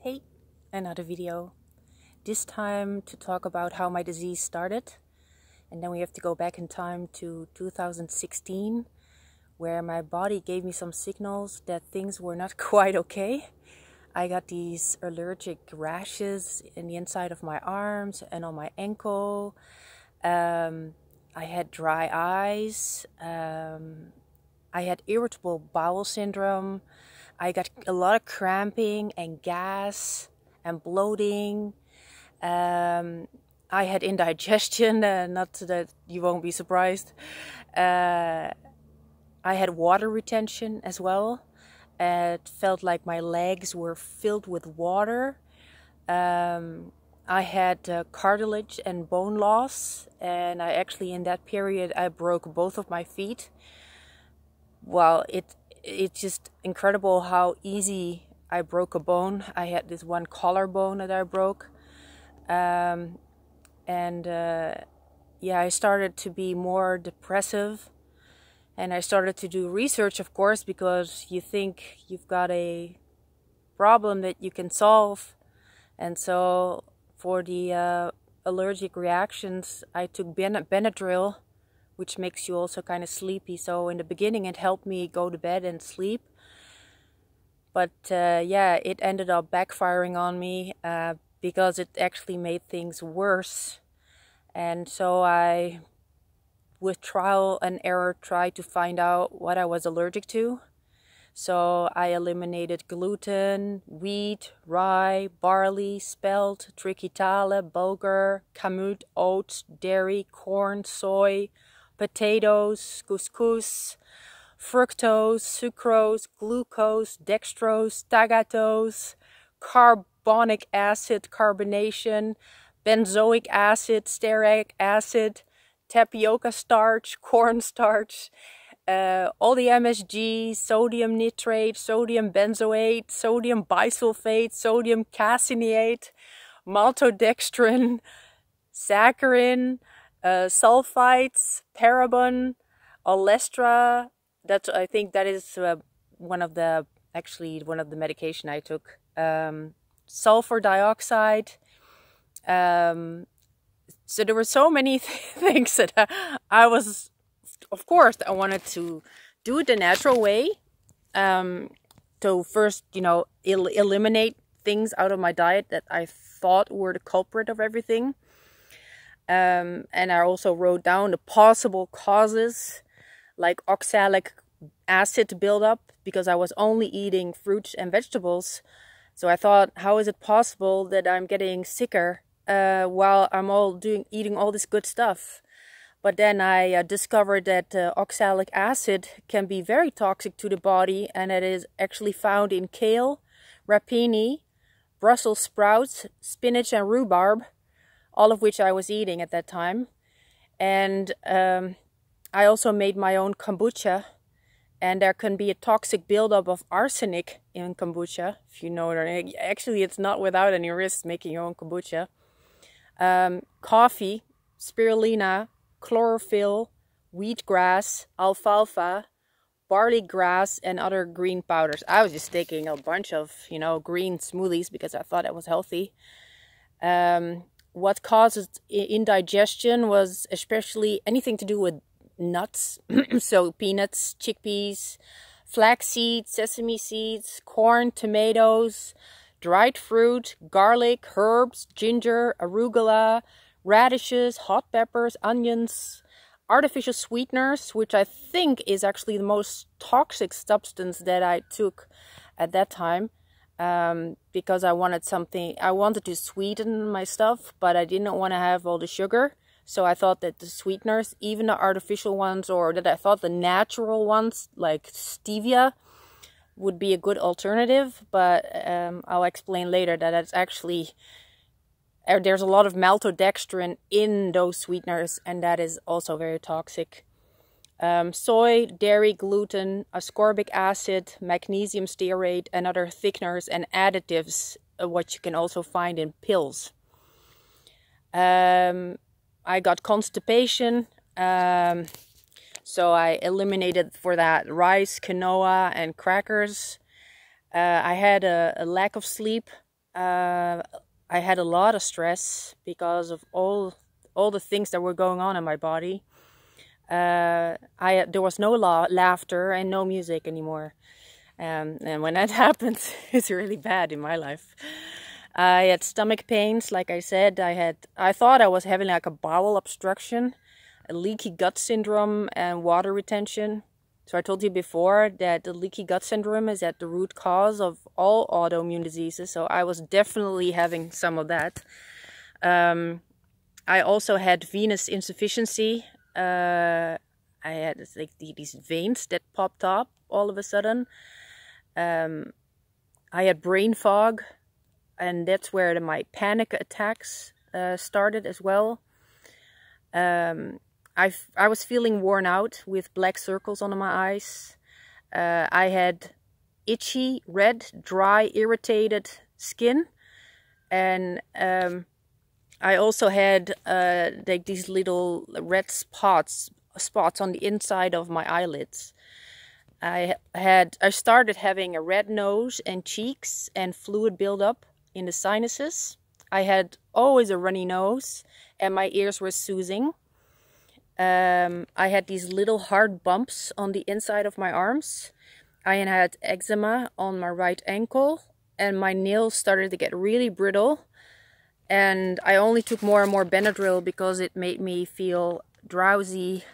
Hey, another video. This time to talk about how my disease started. And then we have to go back in time to 2016, where my body gave me some signals that things were not quite okay. I got these allergic rashes in the inside of my arms and on my ankle. I had dry eyes. I had irritable bowel syndrome. I got a lot of cramping and gas and bloating. I had indigestion, not that you won't be surprised. I had water retention as well. It felt like my legs were filled with water. I had cartilage and bone loss, and I actually in that period I broke both of my feet. Well, it's just incredible how easy I broke a bone. I had this one collarbone that I broke. Yeah, I started to be more depressive. And I started to do research, of course, because you think you've got a problem that you can solve. And so for the allergic reactions, I took Benadryl, which makes you also kind of sleepy. So in the beginning, it helped me go to bed and sleep. But yeah, it ended up backfiring on me because it actually made things worse. And so I, with trial and error, tried to find out what I was allergic to. So I eliminated gluten, wheat, rye, barley, spelt, trichitale, bulgur, kamut, oats, dairy, corn, soy, potatoes, couscous, fructose, sucrose, glucose, dextrose, tagatose, carbonic acid carbonation, benzoic acid, stearic acid, tapioca starch, cornstarch, all the MSG, sodium nitrate, sodium benzoate, sodium bisulfate, sodium caseinate, maltodextrin, saccharin, sulfites, paraben, olestra. I think that is one of the medication I took. Sulfur dioxide. So there were so many things that I was, of course, I wanted to do it the natural way. To first, eliminate things out of my diet that I thought were the culprit of everything. And I also wrote down the possible causes, like oxalic acid buildup, because I was only eating fruits and vegetables. So I thought, how is it possible that I'm getting sicker while I'm eating all this good stuff? But then I discovered that oxalic acid can be very toxic to the body, and it is actually found in kale, rapini, Brussels sprouts, spinach, and rhubarb, all of which I was eating at that time. And I also made my own kombucha, and there can be a toxic buildup of arsenic in kombucha, if you know it. Actually, it's not without any risk making your own kombucha. Coffee, spirulina, chlorophyll, wheatgrass, alfalfa, barley grass, and other green powders. I was just taking a bunch of, green smoothies because I thought it was healthy. What causes indigestion was especially anything to do with nuts. So peanuts, chickpeas, flax seeds, sesame seeds, corn, tomatoes, dried fruit, garlic, herbs, ginger, arugula, radishes, hot peppers, onions, artificial sweeteners, which I think is actually the most toxic substance that I took at that time. Because I wanted to sweeten my stuff, but I didn't want to have all the sugar. So I thought that the sweeteners, even the artificial ones, or that I thought the natural ones, like stevia, would be a good alternative. But I'll explain later that it's actually, there's a lot of maltodextrin in those sweeteners, and that is also very toxic. Soy, dairy, gluten, ascorbic acid, magnesium stearate, and other thickeners and additives, what you can also find in pills. I got constipation, so I eliminated for that rice, quinoa, and crackers. I had a lack of sleep, I had a lot of stress because of all the things that were going on in my body. There was no laughter and no music anymore. And when that happens, it's really bad in my life. I had stomach pains, like I said. I thought I was having like a bowel obstruction, a leaky gut syndrome, and water retention. So I told you before that the leaky gut syndrome is at the root cause of all autoimmune diseases. So I was definitely having some of that. I also had venous insufficiency. I had like these veins that popped up all of a sudden. I had brain fog, and that's where my panic attacks started as well. I was feeling worn out with black circles under my eyes. I had itchy, red, dry, irritated skin, and I also had like these little red spots on the inside of my eyelids. I started having a red nose and cheeks and fluid buildup in the sinuses. I had always a runny nose and my ears were soothing. I had these little hard bumps on the inside of my arms. I had eczema on my right ankle, and my nails started to get really brittle. And I only took more and more Benadryl because it made me feel drowsy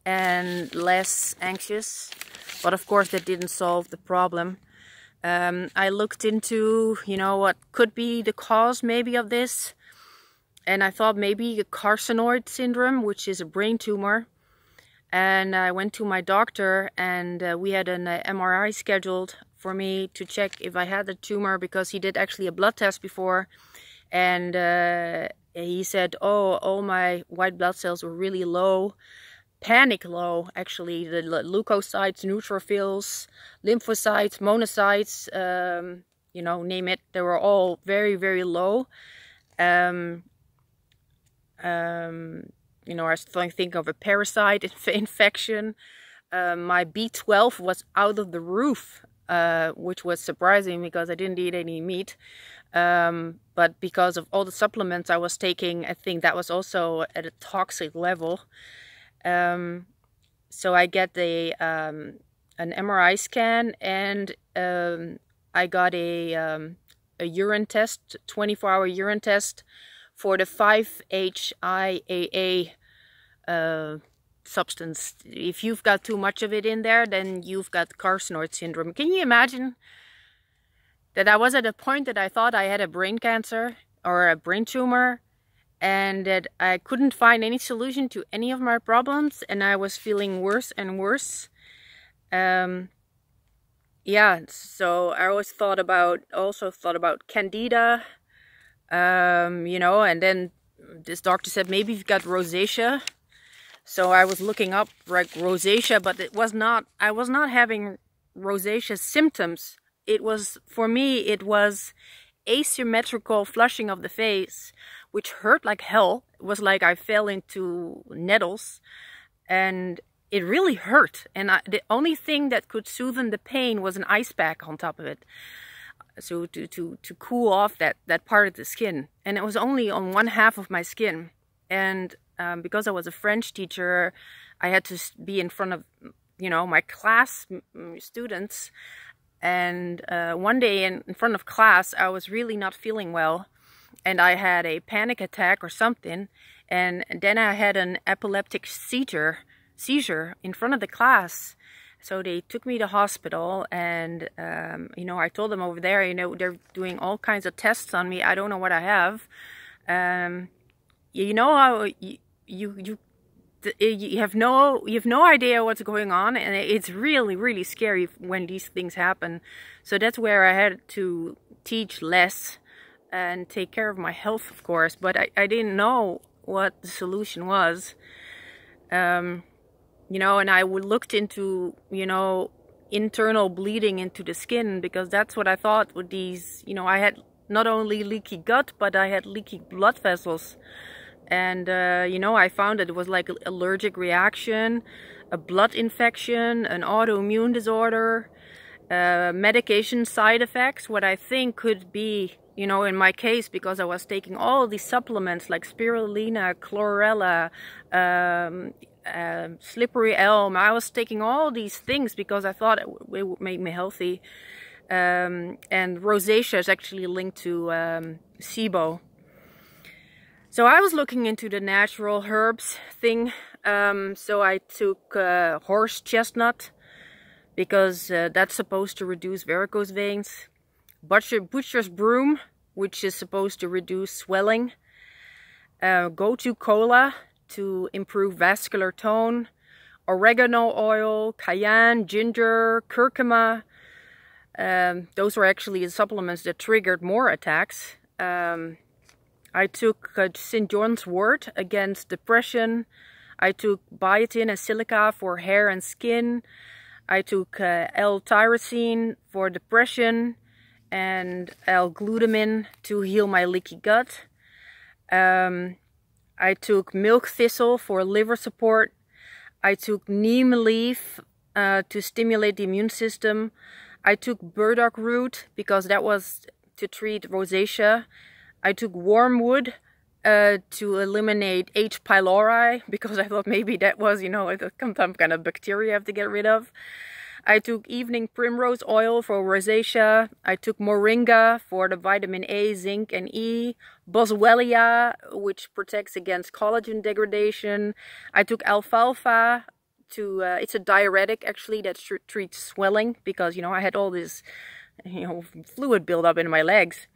and less anxious. But of course that didn't solve the problem. I looked into, what could be the cause maybe of this. And I thought maybe a carcinoid syndrome, which is a brain tumor. And I went to my doctor, and we had an MRI scheduled for me to check if I had the tumor, because he did actually a blood test before. And he said, oh, all my white blood cells were really low. Panic low, actually. The leukocytes, neutrophils, lymphocytes, monocytes, name it. They were all very, very low. I was thinking of a parasite infection. My B12 was out of the roof, which was surprising because I didn't eat any meat. But because of all the supplements I was taking, I think that was also at a toxic level. So I get an MRI scan, and I got a urine test, 24-hour urine test for the 5-HIAA substance. If you've got too much of it in there, then you've got carcinoid syndrome. Can you imagine that I was at a point that I thought I had a brain cancer or a brain tumor, and that I couldn't find any solution to any of my problems, and I was feeling worse and worse. Yeah, so I also thought about candida, and then this doctor said maybe you've got rosacea. So I was looking up like rosacea, but I was not having rosacea symptoms. For me, it was asymmetrical flushing of the face, which hurt like hell. It was like I fell into nettles, and it really hurt. And the only thing that could soothe the pain was an ice pack on top of it, so to cool off that part of the skin. And it was only on one half of my skin. And because I was a French teacher, I had to be in front of my class students. And one day in front of class, I was really not feeling well, and I had a panic attack or something, and then I had an epileptic seizure in front of the class. So they took me to hospital, and I told them over there, they're doing all kinds of tests on me. I don't know what I have. You have no idea what's going on, and it's really, really scary when these things happen. So that's where I had to teach less and take care of my health, of course. But I didn't know what the solution was. And I looked into, internal bleeding into the skin, because that's what I thought with these, I had not only leaky gut, but I had leaky blood vessels. And, I found that it was like an allergic reaction, a blood infection, an autoimmune disorder, medication side effects, what I think could be you know, in my case, because I was taking all these supplements like spirulina, chlorella, slippery elm. I was taking all these things because I thought it would make me healthy. And rosacea is actually linked to SIBO. So I was looking into the natural herbs thing. So I took horse chestnut, because that's supposed to reduce varicose veins. Butcher's broom, which is supposed to reduce swelling. Gotu kola to improve vascular tone. Oregano oil, cayenne, ginger, curcuma. Those were actually the supplements that triggered more attacks. I took St. John's wort against depression. I took biotin and silica for hair and skin. I took L-tyrosine for depression and L-glutamine to heal my leaky gut. I took milk thistle for liver support. I took neem leaf to stimulate the immune system. I took burdock root because that was to treat rosacea. I took wormwood to eliminate H. pylori, because I thought maybe that was, you know, some kind of bacteria I have to get rid of. I took evening primrose oil for rosacea. I took moringa for the vitamin A, zinc, and E. Boswellia, which protects against collagen degradation. I took alfalfa to, it's a diuretic actually that treats swelling, because, you know, I had all this, you know, fluid buildup in my legs.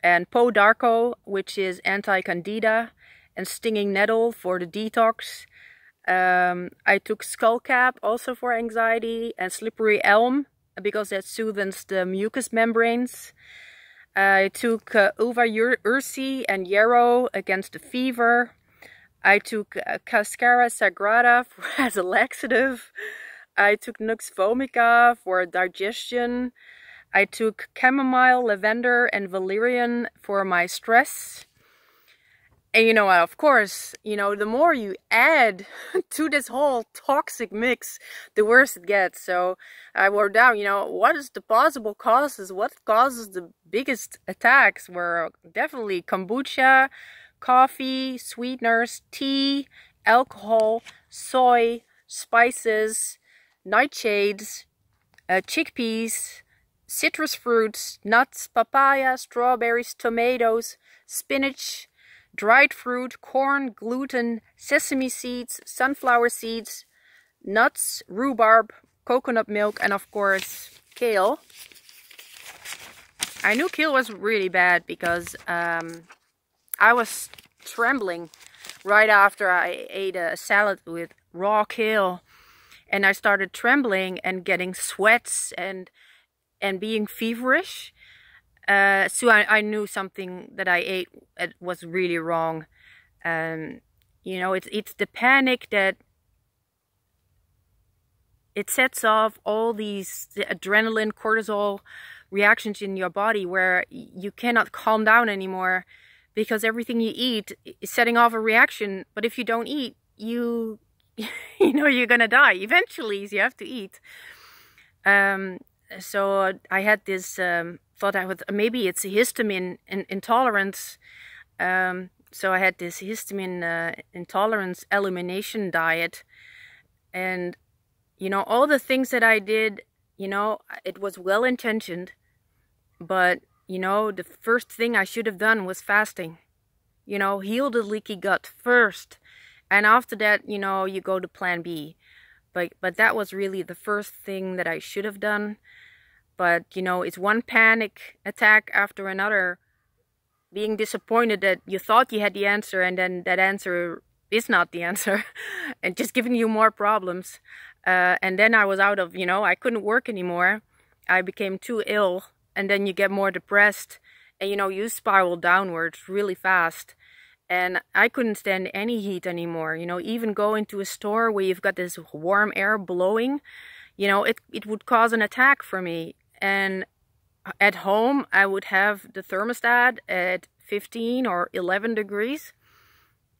And Podarco, which is anti-candida, and stinging nettle for the detox. I took skullcap also for anxiety, and slippery elm because that soothes the mucous membranes. I took uva ursi and yarrow against the fever. I took cascara sagrada as a laxative. I took nux vomica for digestion. I took chamomile, lavender, and valerian for my stress. And, you know, of course, you know, the more you add to this whole toxic mix, the worse it gets. So I wrote down, you know, what is the possible causes? What causes the biggest attacks were definitely kombucha, coffee, sweeteners, tea, alcohol, soy, spices, nightshades, chickpeas, citrus fruits, nuts, papaya, strawberries, tomatoes, spinach, dried fruit, corn, gluten, sesame seeds, sunflower seeds, nuts, rhubarb, coconut milk, and of course, kale. I knew kale was really bad because I was trembling right after I ate a salad with raw kale. And I started trembling and getting sweats and being feverish. So I knew something that I ate was really wrong. You know, it's the panic that it sets off all these adrenaline, cortisol reactions in your body where you cannot calm down anymore because everything you eat is setting off a reaction. But if you don't eat, you know you're gonna die. Eventually, you have to eat. So I had this thought maybe it's a histamine intolerance. So I had this histamine intolerance elimination diet, and you know, all the things that I did, you know, it was well intentioned, but you know, the first thing I should have done was fasting. You know, heal the leaky gut first, and after that, you know, you go to plan B. But that was really the first thing that I should have done. But you know, it's one panic attack after another, being disappointed that you thought you had the answer and then that answer is not the answer and just giving you more problems. And then I was out of, you know, I couldn't work anymore. I became too ill, and then you get more depressed and, you know, you spiral downwards really fast. And I couldn't stand any heat anymore. You know, even going to a store where you've got this warm air blowing, you know, it would cause an attack for me. And at home, I would have the thermostat at 15 or 11 degrees.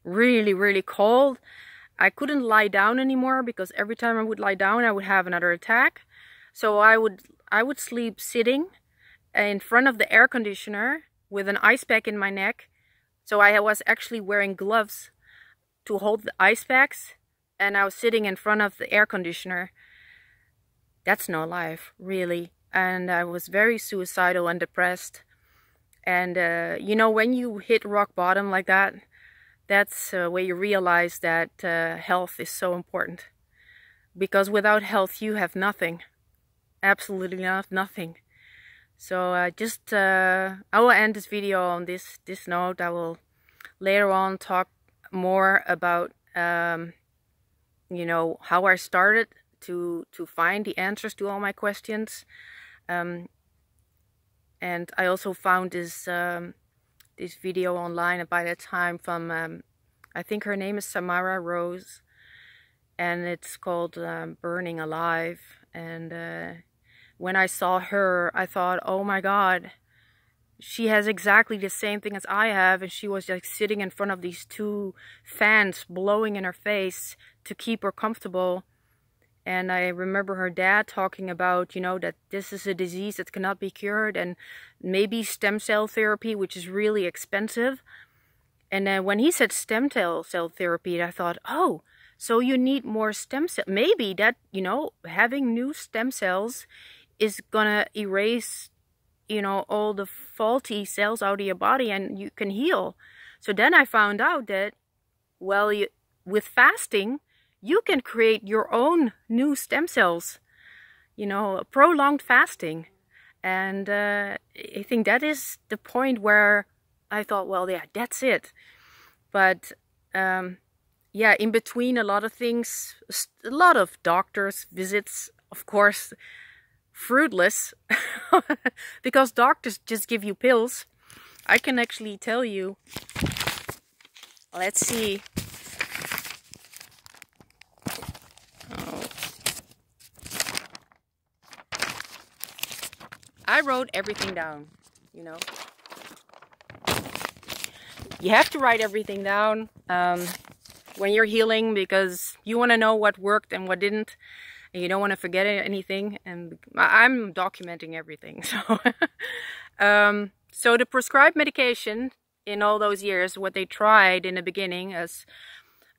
Really, really cold. I couldn't lie down anymore because every time I would lie down, I would have another attack. So I would sleep sitting in front of the air conditioner with an ice pack in my neck. So I was actually wearing gloves to hold the ice packs, and I was sitting in front of the air conditioner. That's no life, really. And I was very suicidal and depressed. And you know, when you hit rock bottom like that, that's where you realize that health is so important. Because without health, you have nothing. Absolutely nothing. So I will end this video on this note. I will later on talk more about you know, how I started to find the answers to all my questions. And I also found this video online by that time from I think her name is Samara Rose, and it's called Burning Alive. And when I saw her, I thought, oh my God, she has exactly the same thing as I have. And she was like sitting in front of these 2 fans blowing in her face to keep her comfortable. And I remember her dad talking about, you know, that this is a disease that cannot be cured, and maybe stem cell therapy, which is really expensive. And then when he said stem cell therapy, I thought, oh, so you need more stem cell. Maybe that, you know, having new stem cells is gonna erase, you know, all the faulty cells out of your body and you can heal. So then I found out that, well, with fasting, you can create your own new stem cells, you know, prolonged fasting. And I think that is the point where I thought, well, yeah, that's it. But yeah, in between a lot of things, a lot of doctors' visits, of course, fruitless, because doctors just give you pills. I can actually tell you, let's see. Oh. I wrote everything down, you know. You have to write everything down when you're healing, because you want to know what worked and what didn't. And you don't want to forget anything, and I'm documenting everything. So, so the prescribed medication in all those years, what they tried in the beginning as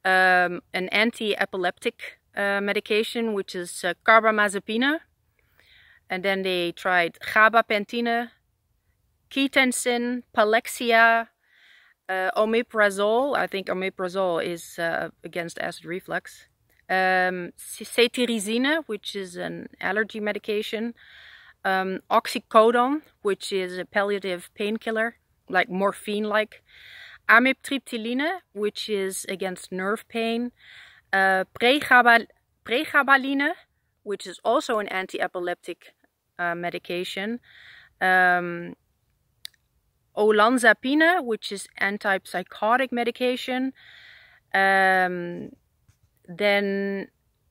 an anti-epileptic medication, which is carbamazepine, and then they tried gabapentin, ketensin, palexia, omeprazole. I think omeprazole is against acid reflux. Cetirizine, which is an allergy medication, oxycodone, which is a palliative painkiller, like morphine-like, amitriptyline, which is against nerve pain, pregaballine, which is also an anti-epileptic medication, olanzapine, which is antipsychotic medication. Then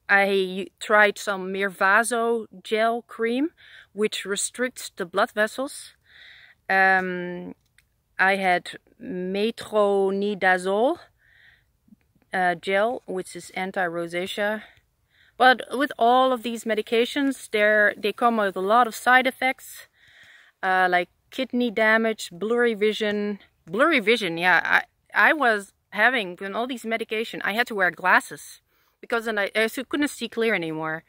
I tried some Mirvaso gel cream, which restricts the blood vessels. I had metronidazole gel, which is anti-rosacea. But with all of these medications, they come with a lot of side effects, like kidney damage, blurry vision. Blurry vision, yeah. I was having, with all these medication, I had to wear glasses, because then I couldn't see clear anymore.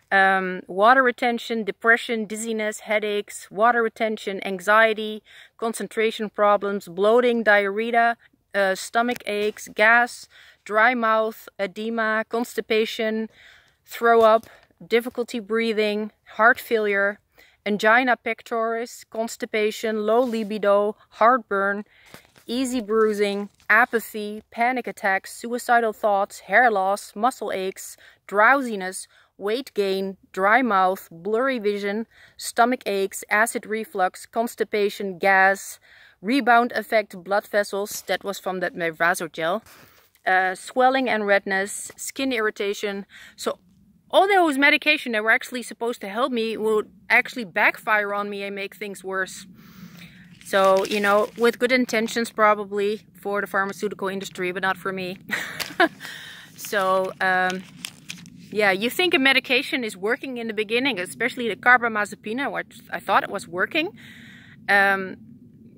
Water retention, depression, dizziness, headaches, water retention, anxiety, concentration problems, bloating, diarrhea, stomach aches, gas, dry mouth, edema, constipation, throw up, difficulty breathing, heart failure, angina pectoris, constipation, low libido, heartburn, easy bruising, apathy, panic attacks, suicidal thoughts, hair loss, muscle aches, drowsiness, weight gain, dry mouth, blurry vision, stomach aches, acid reflux, constipation, gas, rebound effect, blood vessels, that was from that Mirvaso gel, swelling and redness, skin irritation. So all those medication that were actually supposed to help me would actually backfire on me and make things worse. So, you know, with good intentions probably for the pharmaceutical industry, but not for me. So, yeah, you think a medication is working in the beginning, especially the carbamazepine, which I thought it was working.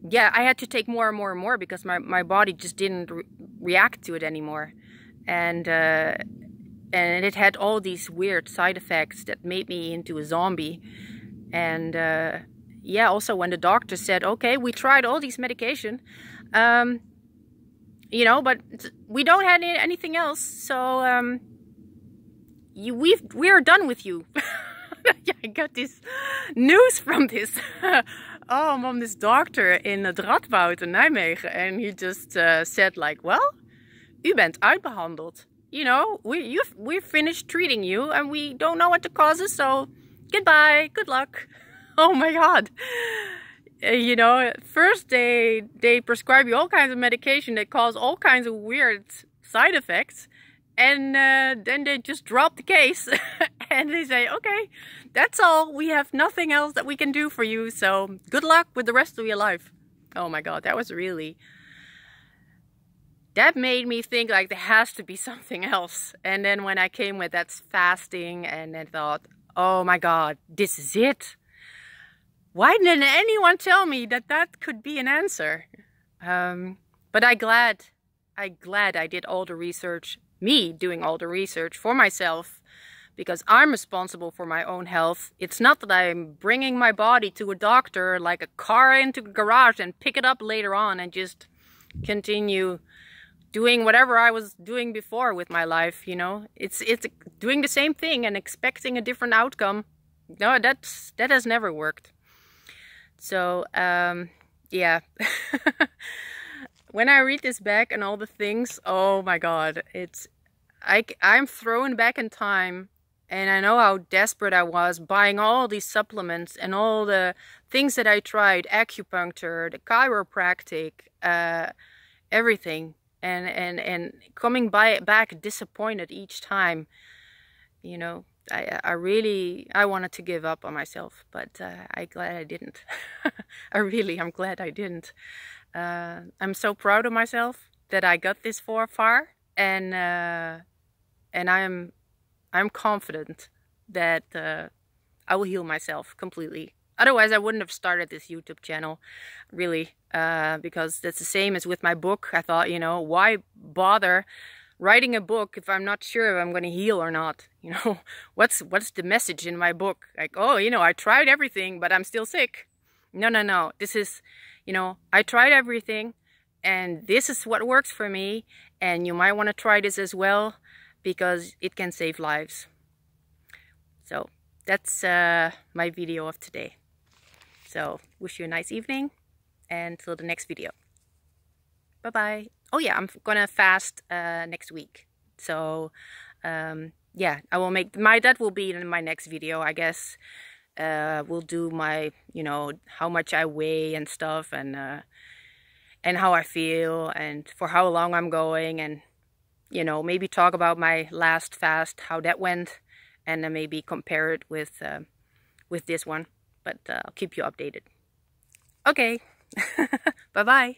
yeah, I had to take more and more and more because my body just didn't react to it anymore. And it had all these weird side effects that made me into a zombie. And yeah, also when the doctor said, okay, we tried all these medication, you know, but we don't have anything else, so we are done with you. Yeah, I got this news from this from this doctor in het Radboud in Nijmegen, and he just said like, well, u bent uitbehandeld. You know, we've finished treating you, and we don't know what the cause is, so goodbye, good luck. Oh my God. You know, first they prescribe you all kinds of medication that cause all kinds of weird side effects, and then they just drop the case and they say, okay, that's all, we have nothing else that we can do for you, so good luck with the rest of your life. Oh my God, that made me think like there has to be something else. And then when I came with that fasting, and I thought, oh my God, this is it. Why didn't anyone tell me that that could be an answer? But I'm glad I did all the research, me doing all the research for myself, because I'm responsible for my own health. It's not that I'm bringing my body to a doctor like a car into a garage and pick it up later on and just continue doing whatever I was doing before with my life, you know. It's doing the same thing and expecting a different outcome. No, that has never worked. So, yeah. When I read this back and all the things, oh my God, I'm thrown back in time, and I know how desperate I was buying all these supplements and all the things that I tried, acupuncture, the chiropractic, everything, and coming back disappointed each time, you know. I wanted to give up on myself, but I'm glad I didn't. I'm glad I didn't. I'm so proud of myself that I got this far, and I'm confident that I will heal myself completely. Otherwise, I wouldn't have started this YouTube channel, really, because that's the same as with my book. I thought, you know, why bother writing a book if I'm not sure if I'm going to heal or not? You know, what's the message in my book? Like, oh, you know, I tried everything, but I'm still sick. No. This is, you know, I tried everything, and this is what works for me, and you might want to try this as well, because it can save lives. So that's my video of today. So wish you a nice evening, and till the next video. Bye-bye. Oh yeah, I'm gonna fast next week. So yeah, I will make that will be in my next video, I guess. We'll do my, you know, how much I weigh and stuff, and how I feel, and for how long I'm going, and, you know, maybe talk about my last fast, how that went, and then maybe compare it with this one. But I'll keep you updated. Okay. Bye-bye.